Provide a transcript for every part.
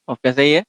Maafkan saya.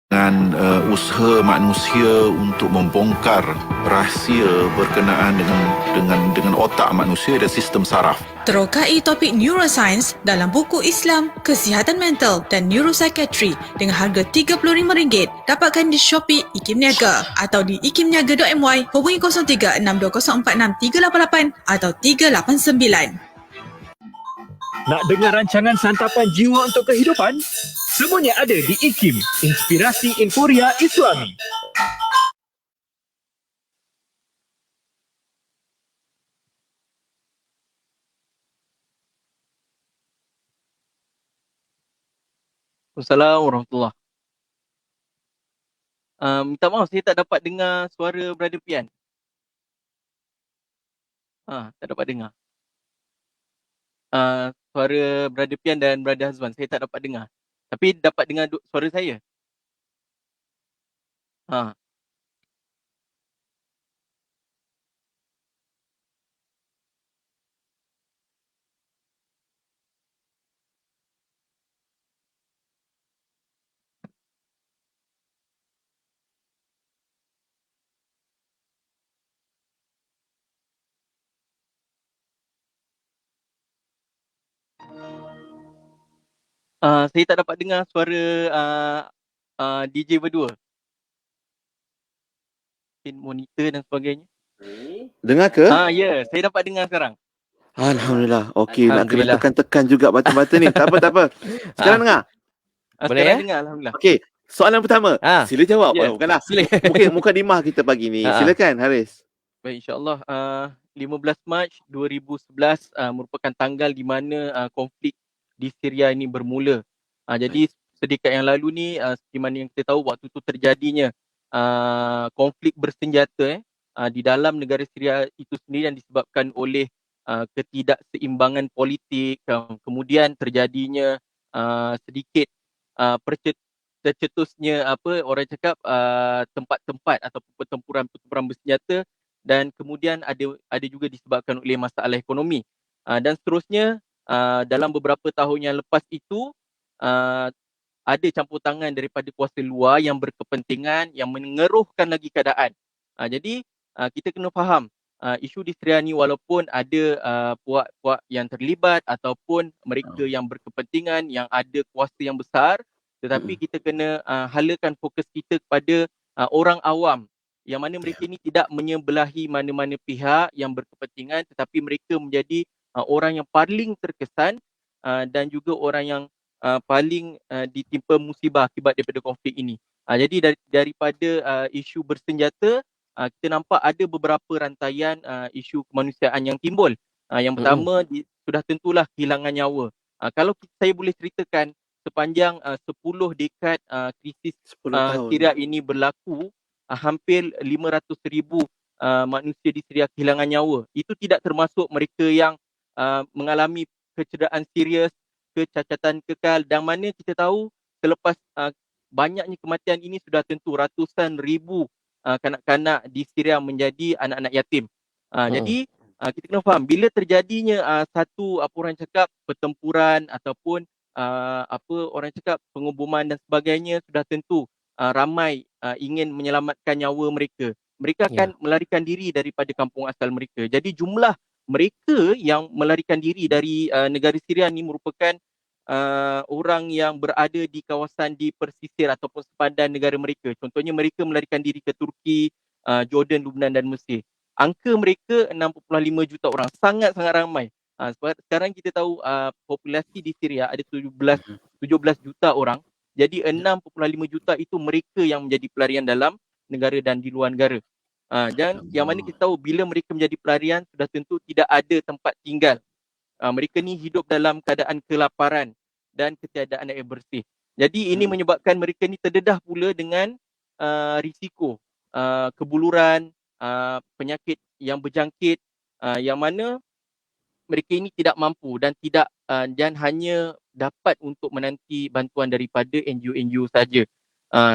Dengan usaha manusia untuk membongkar rahsia berkenaan dengan otak manusia dan sistem saraf. Terokai topik neuroscience dalam buku Islam, Kesihatan Mental dan Neuropsychiatry dengan harga RM35. Dapatkan di Shopee IKIM Niaga atau di ikimniaga.my, hubungi 0362046388 atau 389. Nak dengar rancangan santapan jiwa untuk kehidupan? Semuanya ada di IKIM, Inspirasi Inforia Islami. Assalamualaikum warahmatullahi. Minta maaf saya tak dapat dengar suara Brother Pian. Tak dapat dengar. Suara Brother Pian dan Brother Hazwan saya tak dapat dengar. Tapi dapat dengar suara saya. Saya tak dapat dengar suara DJ berdua. Mungkin monitor dan sebagainya. Dengar ke? Ya, saya dapat dengar sekarang. Alhamdulillah. Okey, nak kena Alhamdulillah. tekan-tekan juga batu-batu ni. Tak apa, tak apa. Sekarang dengar? Boleh sekarang dengar, Alhamdulillah. Okey, soalan pertama. Sila jawab. Ya, Bukanlah. sila. Mungkin mukadimah kita pagi ni. Silakan, Haris. Baik, insyaAllah 15 Mac 2011 merupakan tanggal di mana konflik di Syria ini bermula. Jadi sedikit yang lalu ni, seperti mana yang kita tahu waktu tu terjadinya konflik bersenjata di dalam negara Syria itu sendiri yang disebabkan oleh ketidakseimbangan politik, kemudian terjadinya sedikit tercetusnya orang cakap tempat-tempat ataupun pertempuran bersenjata, dan kemudian ada juga disebabkan oleh masalah ekonomi. Dan seterusnya dalam beberapa tahun yang lepas itu ada campur tangan daripada kuasa luar yang berkepentingan yang mengeruhkan lagi keadaan. Jadi kita kena faham isu di Syria ni walaupun ada puak-puak yang terlibat ataupun mereka yang berkepentingan yang ada kuasa yang besar, tetapi kita kena halakan fokus kita kepada orang awam yang mana mereka ini tidak menyebelahi mana-mana pihak yang berkepentingan, tetapi mereka menjadi orang yang paling terkesan dan juga orang yang paling ditimpa musibah akibat daripada konflik ini. Jadi daripada isu bersenjata, kita nampak ada beberapa rantaian isu kemanusiaan yang timbul. Yang pertama, sudah tentulah kehilangan nyawa. Kalau saya boleh ceritakan, sepanjang 10 dekad krisis Syria ini berlaku, hampir 500,000 manusia di Syria kehilangan nyawa. Itu tidak termasuk mereka yang mengalami kecederaan serius, kecacatan kekal, dan mana kita tahu selepas banyaknya kematian ini sudah tentu ratusan ribu kanak-kanak di Syria menjadi anak-anak yatim. Jadi kita kena faham, bila terjadinya satu orang cakap pertempuran ataupun orang cakap pengubuman dan sebagainya, sudah tentu ramai ingin menyelamatkan nyawa mereka. Mereka akan melarikan diri daripada kampung asal mereka. Jadi jumlah mereka yang melarikan diri dari negara Syria ni merupakan orang yang berada di kawasan di persisir ataupun sepadan negara mereka. Contohnya mereka melarikan diri ke Turki, Jordan, Lubnan dan Mesir. Angka mereka 6.5 juta orang, sangat-sangat ramai. Sekarang kita tahu populasi di Syria ada 17 juta orang. Jadi 6.5 juta itu mereka yang menjadi pelarian dalam negara dan di luar negara. Dan yang mana kita tahu bila mereka menjadi pelarian, sudah tentu tidak ada tempat tinggal. Mereka ni hidup dalam keadaan kelaparan dan ketiadaan air bersih. Jadi ini menyebabkan mereka ni terdedah pula dengan risiko kebuluran, penyakit yang berjangkit, yang mana mereka ini tidak mampu dan dan hanya dapat untuk menanti bantuan daripada NGO-NGO saja.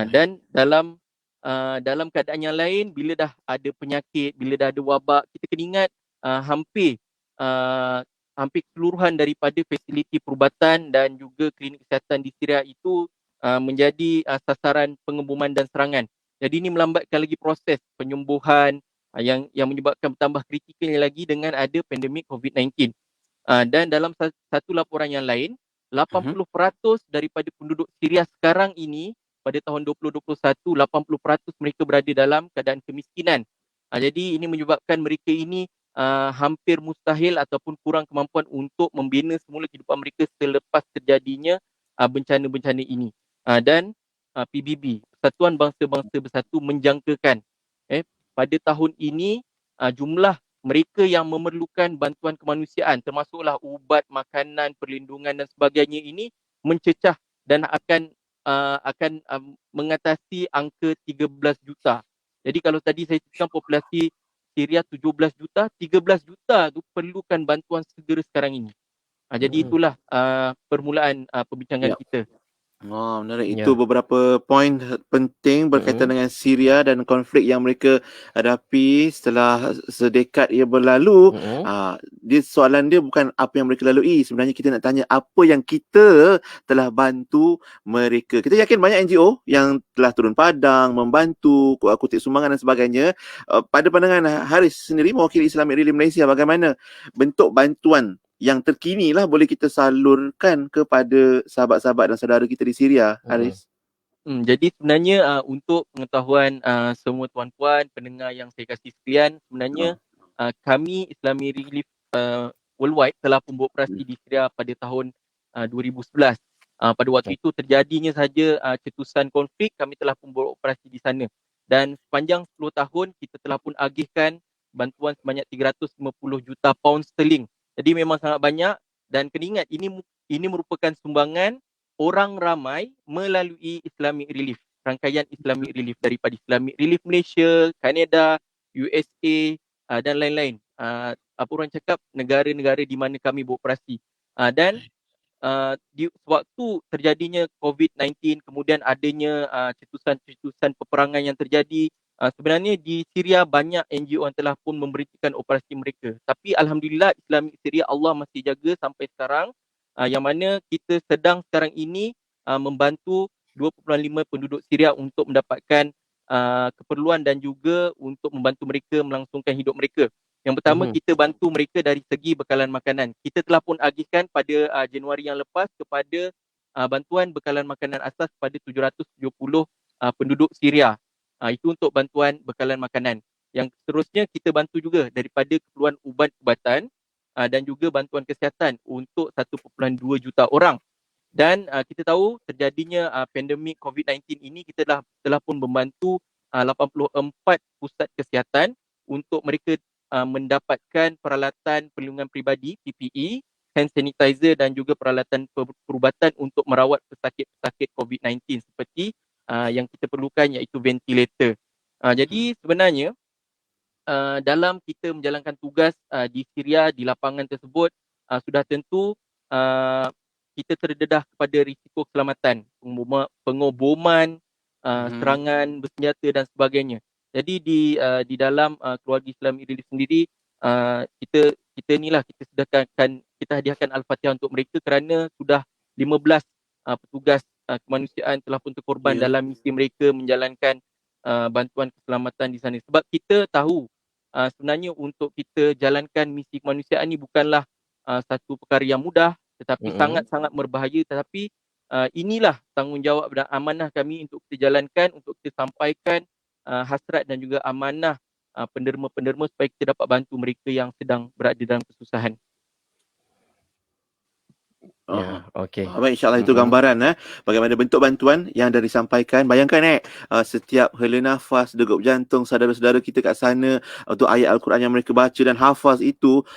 Dan dalam keadaan yang lain, bila dah ada penyakit, bila dah ada wabak, kita kena ingat hampir keseluruhan daripada fasiliti perubatan dan juga klinik kesihatan di Syria itu menjadi sasaran pengebuman dan serangan. Jadi ini melambatkan lagi proses penyembuhan yang menyebabkan bertambah kritikalnya lagi dengan ada pandemik COVID-19. Dan dalam satu laporan yang lain, 80% daripada penduduk Syria sekarang ini pada tahun 2021, 80% mereka berada dalam keadaan kemiskinan. Jadi ini menyebabkan mereka ini hampir mustahil ataupun kurang kemampuan untuk membina semula kehidupan mereka selepas terjadinya bencana-bencana ini. Dan PBB, Persatuan Bangsa-Bangsa Bersatu, menjangkakan pada tahun ini jumlah mereka yang memerlukan bantuan kemanusiaan termasuklah ubat, makanan, perlindungan dan sebagainya ini mencecah dan akan mengatasi angka 13 juta. Jadi kalau tadi saya cakap populasi Syria 17 juta, 13 juta tu perlukan bantuan segera sekarang ini. Jadi itulah permulaan perbincangan kita. Menarik. Itu beberapa poin penting berkaitan dengan Syria dan konflik yang mereka hadapi setelah sedekad ia berlalu. Soalan dia bukan apa yang mereka lalui. Sebenarnya kita nak tanya apa yang kita telah bantu mereka. Kita yakin banyak NGO yang telah turun padang, membantu, kutip sumbangan dan sebagainya. Pada pandangan Haris sendiri, mewakili Islamic Relief Malaysia, bagaimana bentuk bantuan yang terkini lah boleh kita salurkan kepada sahabat-sahabat dan saudara kita di Syria, Haris? Jadi sebenarnya untuk pengetahuan semua tuan-puan, pendengar yang saya kasih sekalian, sebenarnya kami Islamic Relief Worldwide telah pun beroperasi di Syria pada tahun 2011. Pada waktu itu terjadinya saja cetusan konflik, kami telah pun beroperasi di sana. Dan sepanjang 10 tahun kita telah pun agihkan bantuan sebanyak 350 juta pound sterling. Jadi memang sangat banyak, dan kena ingat ini merupakan sumbangan orang ramai melalui Islamic Relief, rangkaian Islamic Relief daripada Islamic Relief Malaysia, Kanada, USA dan lain-lain. Orang cakap negara-negara di mana kami beroperasi. Dan di waktu terjadinya COVID-19, kemudian adanya cetusan peperangan yang terjadi, sebenarnya di Syria banyak NGO yang telah pun memberhentikan operasi mereka. Tapi Alhamdulillah Islamic Syria Allah masih jaga sampai sekarang, yang mana kita sedang sekarang ini membantu 2.5 penduduk Syria untuk mendapatkan keperluan dan juga untuk membantu mereka melangsungkan hidup mereka. Yang pertama, kita bantu mereka dari segi bekalan makanan. Kita telah pun agihkan pada Januari yang lepas kepada bantuan bekalan makanan asas kepada 770 penduduk Syria. Itu untuk bantuan bekalan makanan. Yang seterusnya kita bantu juga daripada keperluan ubat-ubatan dan juga bantuan kesihatan untuk 1.2 juta orang. Dan kita tahu terjadinya pandemik COVID-19 ini, kita telah pun membantu 84 pusat kesihatan untuk mereka mendapatkan peralatan perlindungan peribadi PPE, hand sanitizer dan juga peralatan perubatan untuk merawat pesakit-pesakit COVID-19 seperti yang kita perlukan, iaitu ventilator. Jadi sebenarnya dalam kita menjalankan tugas di Syria, di lapangan tersebut, sudah tentu kita terdedah kepada risiko keselamatan, pengoboman, serangan bersenjata dan sebagainya. Jadi di dalam keluarga Islamic Relief sendiri, kita hadiahkan Al-Fatihah untuk mereka kerana sudah 15 petugas kemanusiaan telah pun terkorban dalam misi mereka menjalankan bantuan keselamatan di sana. Sebab kita tahu sebenarnya untuk kita jalankan misi kemanusiaan ni bukanlah satu perkara yang mudah, tetapi sangat-sangat berbahaya. Tetapi inilah tanggungjawab dan amanah kami untuk kita jalankan, untuk kita sampaikan hasrat dan juga amanah penderma-penderma supaya kita dapat bantu mereka yang sedang berada dalam kesusahan. Okey. Baik, insyaAllah itu gambaran bagaimana bentuk bantuan yang dah disampaikan. Bayangkan setiap hela nafas, degup jantung saudara-saudara kita kat sana, untuk ayat Al-Quran yang mereka baca dan hafaz itu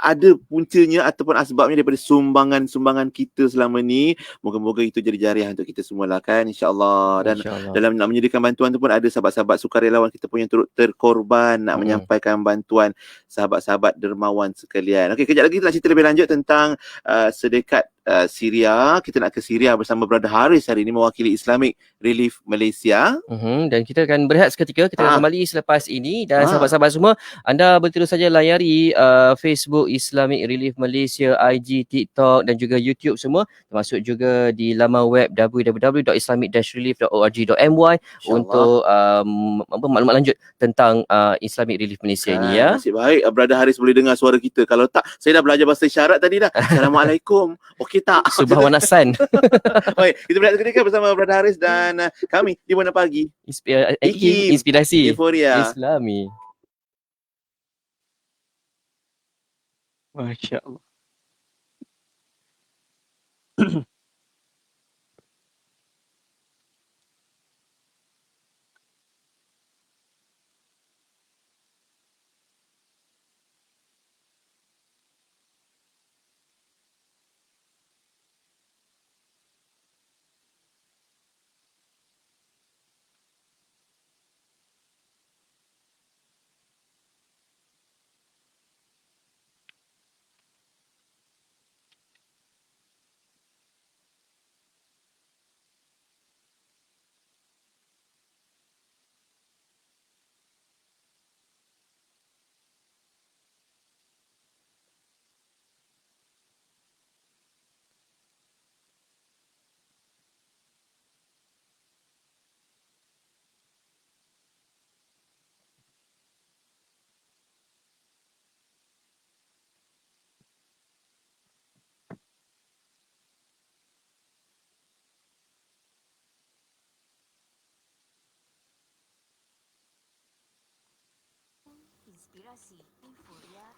ada puncanya ataupun asbabnya daripada sumbangan-sumbangan kita selama ni. Moga-moga itu jadi jariah untuk kita semua lah kan, insyaAllah. Dan dalam nak menyediakan bantuan tu pun ada sahabat-sahabat sukarelawan kita pun yang turut terkorban nak menyampaikan bantuan, sahabat-sahabat dermawan sekalian. Okey, kejap lagi kita nak cerita lebih lanjut tentang sedekat Syria. Kita nak ke Syria bersama Brother Haris hari ini mewakili Islamic Relief Malaysia. Dan kita akan berehat seketika. Kita akan kembali selepas ini. Dan sahabat-sahabat semua, anda boleh terus saja layari Facebook Islamic Relief Malaysia, IG, TikTok dan juga YouTube semua, termasuk juga di laman web www.islamic-relief.org.my untuk maklumat lanjut tentang Islamic Relief Malaysia ini ya. Nasib baik Brother Haris boleh dengar suara kita. Kalau tak, saya dah belajar bahasa isyarat tadi dah. Assalamualaikum. Okey tak? Subah wanasan. Baik, kita berehat seketika bersama Brother Haris dan kami di Mana Pagi. Inspirasi Euphoria Islami. Masya Allah.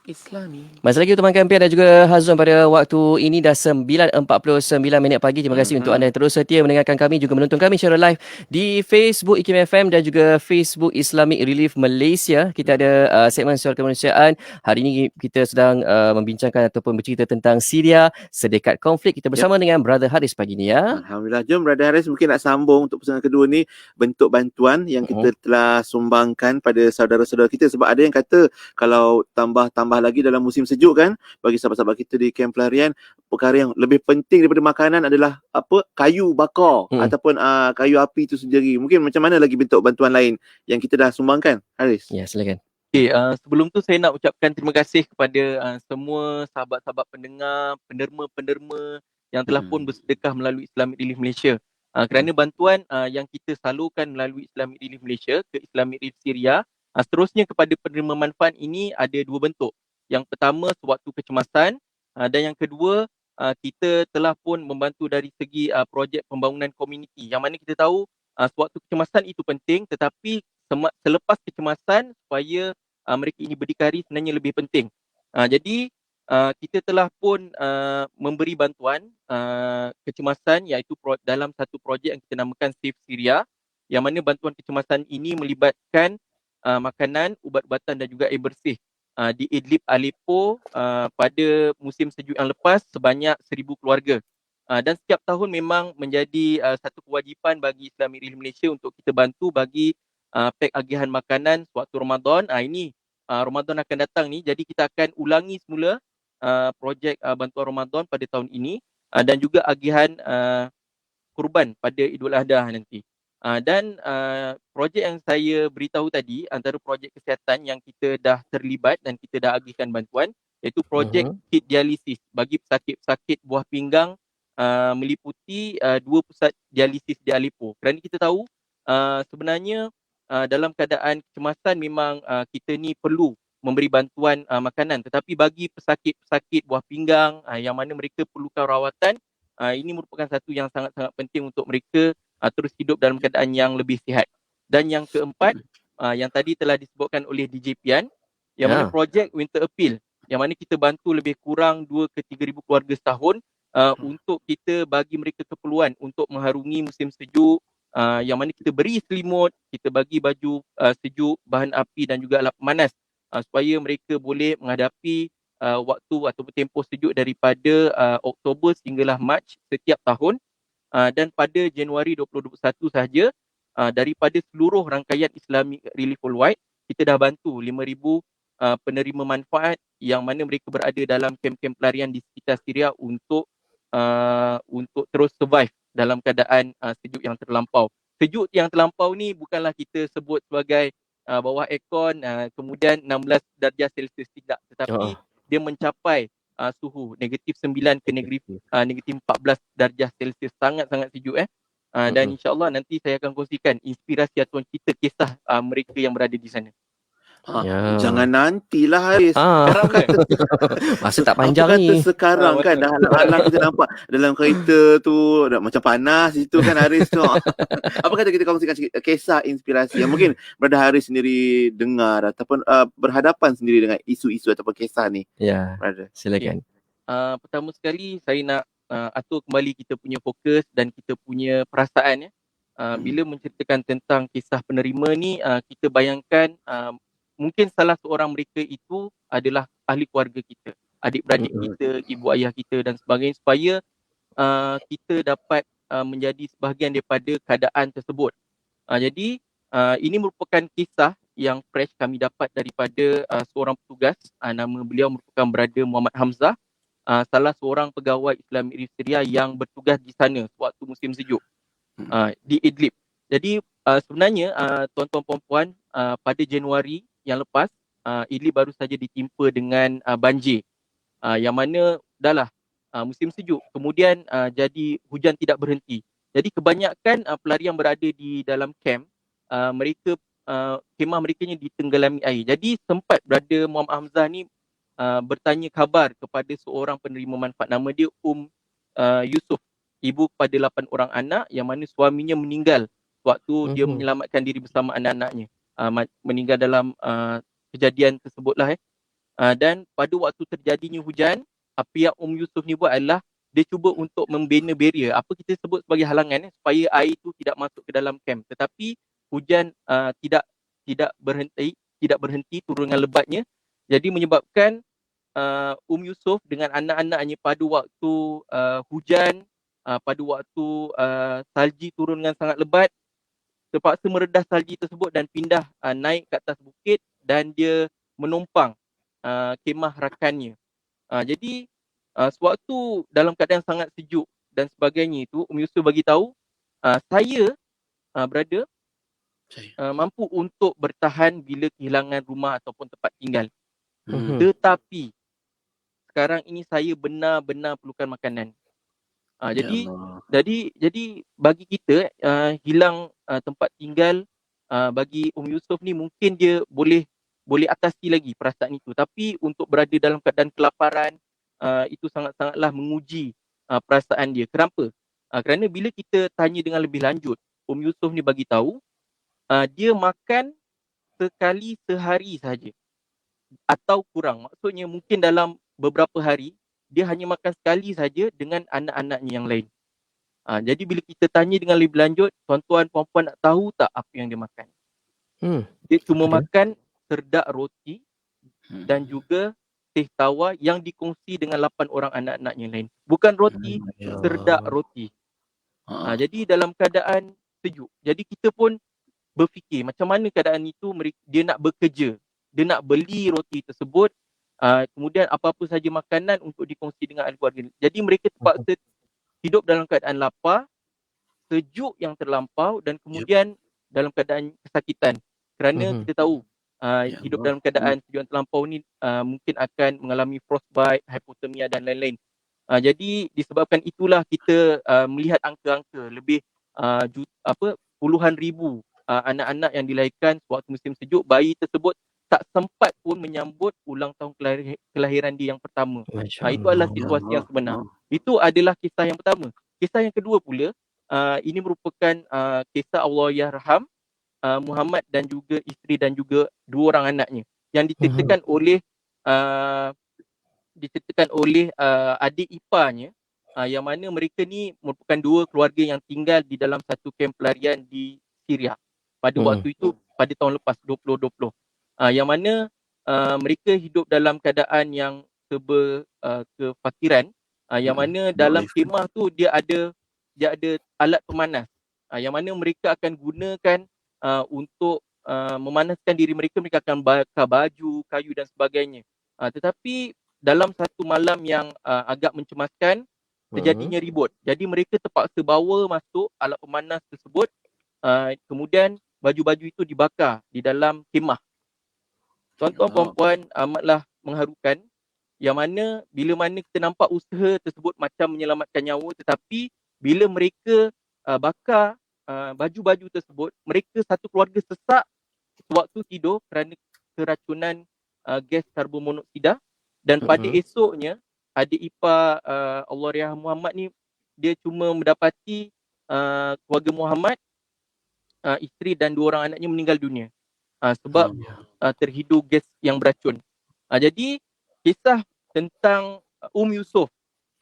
Islami. Masih lagi Tuan Kampian dan juga Hazwan pada waktu ini dah 9.49 pagi. Terima kasih untuk anda yang terus setia mendengarkan kami, juga menonton kami secara live di Facebook IKIM FM dan juga Facebook Islamic Relief Malaysia. Kita ada segmen soal kemanusiaan. Hari ini kita sedang membincangkan ataupun bercerita tentang Syria, sedekat konflik. Kita bersama dengan Brother Haris pagi ni ya. Alhamdulillah. Jom Brother Haris mungkin nak sambung untuk pesanan kedua ni, bentuk bantuan yang kita telah sumbangkan pada saudara-saudara kita. Sebab ada yang kata kalau tambah lagi dalam musim sejuk kan, bagi sahabat-sahabat kita di kamp pelarian, perkara yang lebih penting daripada makanan adalah kayu bakar ataupun kayu api itu sendiri. Mungkin macam mana lagi bentuk bantuan lain yang kita dah sumbangkan, Haris? Ya, silakan. Okay, sebelum tu saya nak ucapkan terima kasih kepada semua sahabat-sahabat pendengar, penderma-penderma yang telah pun bersedekah melalui Islamic Relief Malaysia. Kerana bantuan yang kita salurkan melalui Islamic Relief Malaysia ke Islamic Relief Syria, seterusnya kepada penerima manfaat ini ada dua bentuk. Yang pertama sewaktu kecemasan dan yang kedua kita telah pun membantu dari segi projek pembangunan komuniti. Yang mana kita tahu sewaktu kecemasan itu penting, tetapi selepas kecemasan supaya mereka ini berdikari sebenarnya lebih penting. Jadi kita telah pun memberi bantuan kecemasan iaitu dalam satu projek yang kita namakan Save Syria, yang mana bantuan kecemasan ini melibatkan makanan, ubat-ubatan dan juga air bersih di Idlib, Aleppo pada musim sejuk yang lepas sebanyak 1,000 keluarga. Dan setiap tahun memang menjadi satu kewajipan bagi Islamic Relief Malaysia untuk kita bantu bagi pek agihan makanan sewaktu Ramadan. Ini Ramadan akan datang ni, jadi kita akan ulangi semula projek bantuan Ramadan pada tahun ini dan juga agihan kurban pada Idul Adha nanti. Dan projek yang saya beritahu tadi, antara projek kesihatan yang kita dah terlibat dan kita dah agihkan bantuan, iaitu projek kit dialisis bagi pesakit-pesakit buah pinggang meliputi 2 pusat dialisis di Aleppo. Kerana kita tahu sebenarnya dalam keadaan kecemasan memang kita ni perlu memberi bantuan makanan, tetapi bagi pesakit-pesakit buah pinggang yang mana mereka perlukan rawatan, ini merupakan satu yang sangat-sangat penting untuk mereka terus hidup dalam keadaan yang lebih sihat. Dan yang keempat, yang tadi telah disebutkan oleh DJ Pian, yang mana projek Winter Appeal, yang mana kita bantu lebih kurang 2 ke 3,000 keluarga setahun untuk kita bagi mereka keperluan untuk mengharungi musim sejuk, yang mana kita beri selimut, kita bagi baju sejuk, bahan api dan juga alat pemanas supaya mereka boleh menghadapi waktu atau tempoh sejuk daripada Oktober sehinggalah Mac setiap tahun. Dan pada Januari 2021 sahaja, daripada seluruh rangkaian Islamic Relief Worldwide, kita dah bantu 5,000 penerima manfaat yang mana mereka berada dalam kem-kem pelarian di sekitar Syria untuk terus survive dalam keadaan sejuk yang terlampau. Sejuk yang terlampau ni bukanlah kita sebut sebagai bawah aircon kemudian 16 darjah Celsius, tidak, tetapi dia mencapai suhu negatif 9 ke negatif 14 darjah Celsius, sangat-sangat sejuk dan insya-Allah nanti saya akan kongsikan inspirasi ataupun kisah mereka yang berada di sana. Jangan nantilah Haris. Sekarang kan? Masa tak panjang apa ni. kata sekarang kan dah halang kita nampak dalam kereta tu dah macam panas itu kan Haris tu. Apa kata kita kongsikan sikit kisah inspirasi yang mungkin Brother Haris sendiri dengar ataupun berhadapan sendiri dengan isu-isu ataupun kisah ni. Ya, Brother, silakan. Pertama sekali saya nak atur kembali kita punya fokus dan kita punya perasaan bila menceritakan tentang kisah penerima ni, kita bayangkan mungkin salah seorang mereka itu adalah ahli keluarga kita, adik-beradik kita, ibu ayah kita dan sebagainya, supaya kita dapat menjadi sebahagian daripada keadaan tersebut. Jadi ini merupakan kisah yang fresh kami dapat daripada seorang petugas, nama beliau merupakan Brother Muhammad Hamzah, salah seorang pegawai Islamic Relief Syria yang bertugas di sana sewaktu musim sejuk di Idlib. Jadi sebenarnya tuan-tuan puan-puan, pada Januari yang lepas Idlib baru saja ditimpa dengan banjir, yang mana dahlah musim sejuk, kemudian jadi hujan tidak berhenti. Jadi kebanyakan pelarian berada di dalam kamp, mereka kemah mereka ni ditenggelami air. Jadi sempat Brother Muhammad Hamzah ni bertanya khabar kepada seorang penerima manfaat, nama dia Yusuf, ibu kepada 8 orang anak yang mana suaminya meninggal waktu dia menyelamatkan diri bersama anak-anaknya, meninggal dalam kejadian tersebutlah. Dan pada waktu terjadinya hujan, apa yang Yusuf ni buat adalah dia cuba untuk membina barrier, apa kita sebut sebagai halangan, supaya air itu tidak masuk ke dalam kamp. Tetapi hujan tidak berhenti turun dengan lebatnya. Jadi menyebabkan Yusuf dengan anak-anaknya pada waktu hujan, pada waktu salji turun dengan sangat lebat, terpaksa meredah salji tersebut dan pindah naik ke atas bukit dan dia menumpang kemah rakannya. Jadi sewaktu dalam keadaan sangat sejuk dan sebagainya itu, Yusuf bagi tahu, saya brother mampu untuk bertahan bila kehilangan rumah ataupun tempat tinggal. Tetapi sekarang ini saya benar-benar perlukan makanan. Jadi bagi kita hilang tempat tinggal, bagi Yusuf ni mungkin dia boleh atasi lagi perasaan itu. Tapi untuk berada dalam keadaan kelaparan, itu sangat-sangatlah menguji perasaan dia. Kenapa? Kerana bila kita tanya dengan lebih lanjut, Yusuf ni bagi tahu dia makan sekali sehari saja atau kurang. Maksudnya mungkin dalam beberapa hari dia hanya makan sekali saja dengan anak-anaknya yang lain. Jadi bila kita tanya dengan lebih lanjut, tuan-tuan puan-puan nak tahu tak apa yang dia makan? Dia cuma Apa dia? makan serdak roti dan juga teh tawar yang dikongsi dengan 8 orang anak-anaknya lain. Bukan roti, serdak roti. Jadi dalam keadaan sejuk. Jadi kita pun berfikir macam mana keadaan itu dia nak bekerja. Dia nak beli roti tersebut, kemudian apa-apa saja makanan untuk dikongsi dengan ahli keluarga. Jadi mereka terpaksa hidup dalam keadaan lapar, sejuk yang terlampau dan kemudian dalam keadaan kesakitan. Kerana kita tahu hidup dalam keadaan sejuk yang terlampau ni mungkin akan mengalami frostbite, hypothermia dan lain-lain. Jadi disebabkan itulah kita melihat angka-angka lebih puluhan ribu anak-anak yang dilahirkan sewaktu musim sejuk. Bayi tersebut tak sempat pun menyambut ulang tahun kelahiran dia yang pertama. Itu adalah situasi yang sebenar. Itu adalah kisah yang pertama. Kisah yang kedua pula, ini merupakan kisah Allahyarham Muhammad dan juga isteri dan juga 2 orang anaknya yang diceritakan oleh adik iparnya, yang mana mereka ni merupakan 2 keluarga yang tinggal di dalam satu kamp pelarian di Syria pada waktu itu, pada tahun lepas 2020, yang mana mereka hidup dalam keadaan yang kefakiran, yang mana dalam kemah tu dia ada alat pemanas, yang mana mereka akan gunakan untuk memanaskan diri mereka. Mereka akan bakar baju, kayu dan sebagainya. Tetapi dalam satu malam yang agak mencemaskan, terjadinya ribut. Jadi mereka terpaksa bawa masuk alat pemanas tersebut, kemudian baju-baju itu dibakar di dalam kemah. Tuan-tuan puan-puan, amatlah mengharukan, yang mana bila mana kita nampak usaha tersebut macam menyelamatkan nyawa, tetapi bila mereka bakar baju-baju tersebut, mereka satu keluarga sesak sewaktu tidur kerana keracunan gas karbon monoksida. Dan pada esoknya adik ipar Allahyarham Muhammad ni, dia cuma mendapati keluarga Muhammad, isteri dan 2 orang anaknya meninggal dunia sebab terhidu gas yang beracun. Jadi kisah tentang Yusuf,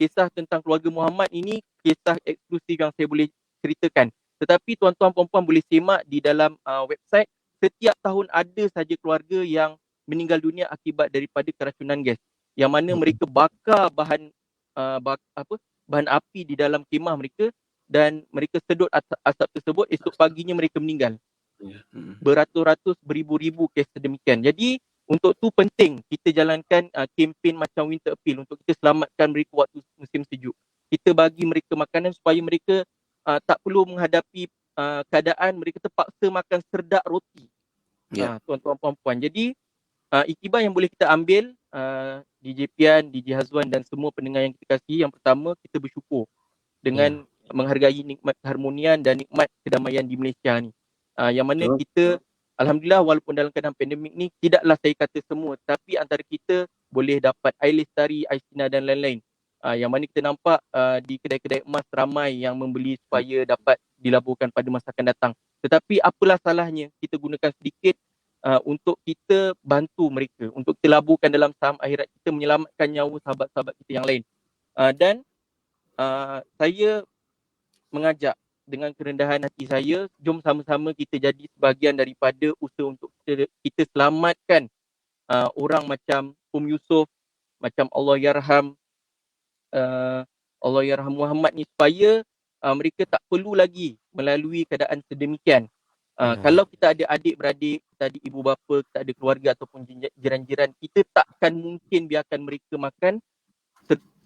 kisah tentang keluarga Muhammad ini kisah eksklusif yang saya boleh ceritakan. Tetapi tuan-tuan puan-puan boleh semak di dalam website, setiap tahun ada saja keluarga yang meninggal dunia akibat daripada keracunan gas, yang mana mereka bakar bahan api di dalam kemah mereka dan mereka sedut asap tersebut. Esok paginya mereka meninggal. Beratus-ratus, beribu-ribu kes sedemikian. Jadi untuk tu penting kita jalankan kempen macam Winter Appeal untuk kita selamatkan mereka waktu musim sejuk. Kita bagi mereka makanan supaya mereka tak perlu menghadapi keadaan mereka terpaksa makan serdak roti. Tuan-tuan puan-puan. Jadi iktibar yang boleh kita ambil, DJ Pian, DJ Hazwan dan semua pendengar yang kita kasihi, yang pertama kita bersyukur dengan menghargai nikmat keharmonian dan nikmat kedamaian di Malaysia ni. Yang mana kita, alhamdulillah, walaupun dalam keadaan pandemik ni, tidaklah saya kata semua, tapi antara kita boleh dapat air lestari, air sinar dan lain-lain. Yang mana kita nampak di kedai-kedai emas ramai yang membeli supaya dapat dilaburkan pada masa akan datang. Tetapi apalah salahnya kita gunakan sedikit untuk kita bantu mereka, untuk kita laburkan dalam saham akhirat kita, menyelamatkan nyawa sahabat-sahabat kita yang lain. Dan saya mengajak dengan kerendahan hati saya, jom sama-sama kita jadi sebahagian daripada usaha untuk kita selamatkan orang macam Yusuf, macam Allahyarham Muhammad ni, supaya mereka tak perlu lagi melalui keadaan sedemikian. Kalau kita ada adik-beradik, kita ada ibu bapa, kita ada keluarga ataupun jiran-jiran, kita takkan mungkin biarkan mereka makan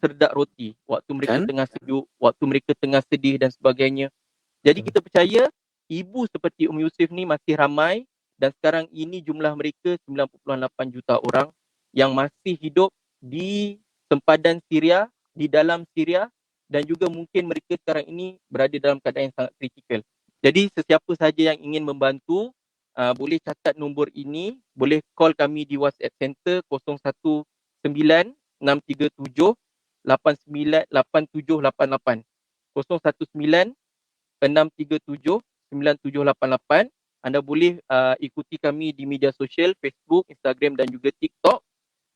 serdak roti waktu mereka tengah sejuk, waktu mereka tengah sedih dan sebagainya. Jadi kita percaya ibu seperti Yusuf ni masih ramai, dan sekarang ini jumlah mereka 9.8 juta orang yang masih hidup di sempadan Syria, di dalam Syria, dan juga mungkin mereka sekarang ini berada dalam keadaan yang sangat kritikal. Jadi sesiapa saja yang ingin membantu, boleh catat nombor ini, boleh call kami di WhatsApp Center 019-637-8788, 019-637-9788, anda boleh ikuti kami di media sosial Facebook, Instagram dan juga TikTok,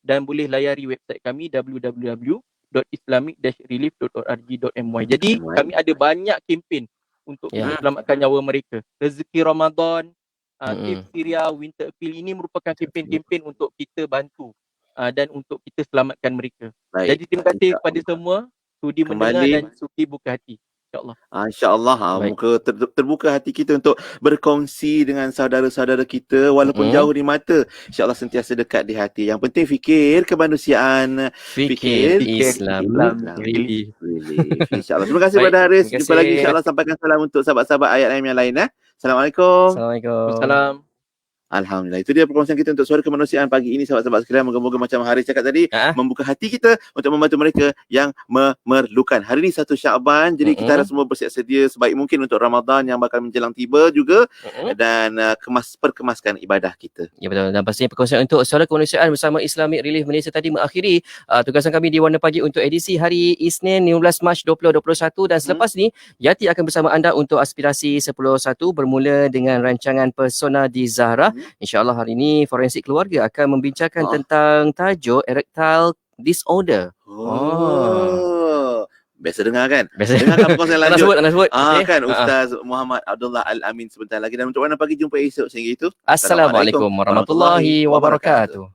dan boleh layari website kami www.islamic-relief.org.my. Jadi kami ada banyak kempen untuk selamatkan nyawa mereka. Rezeki Ramadan, Save Syria, Winter Appeal, ini merupakan kempen-kempen untuk kita bantu dan untuk kita selamatkan mereka. Baik. Jadi terima kasih kepada semua sudi mendengar dan sudi buka hati. InsyaAllah. InsyaAllah muka terbuka hati kita untuk berkongsi dengan saudara-saudara kita walaupun jauh di mata. InsyaAllah sentiasa dekat di hati. Yang penting fikir kemanusiaan, fikir Islam. Really. InsyaAllah. Terima kasih kepada Haris. Jumpa lagi insyaAllah. Sampaikan salam untuk sahabat-sahabat ayat yang lain. Assalamualaikum. Assalamualaikum. Alhamdulillah. Itu dia perkongsian kita untuk suara kemanusiaan pagi ini, sahabat-sahabat sekalian. Moga-moga macam Haris cakap tadi, membuka hati kita untuk membantu mereka yang memerlukan. Hari ini 1 Syakban, jadi kita harus semua bersiap sedia sebaik mungkin untuk Ramadan yang bakal menjelang tiba juga, dan perkemaskan ibadah kita. Ya betul. Dan pastinya perkongsian untuk suara kemanusiaan bersama Islamic Relief Malaysia tadi mengakhiri tugasan kami di Warna Pagi untuk edisi hari Isnin 15 Mac 2021, dan selepas ni Yati akan bersama anda untuk aspirasi 10.1 bermula dengan rancangan Persona di Zahra. InsyaAllah hari ini Forensik Keluarga akan membincangkan tentang tajuk erectile disorder. Biasa dengar kan? Biasa dengar perkongsian lanjut. Nak sebut. Kan Ustaz Muhammad Abdullah Al-Amin sebentar lagi. Dan untuk Warna Pagi jumpa esok sehingga itu. Assalamualaikum warahmatullahi wabarakatuh.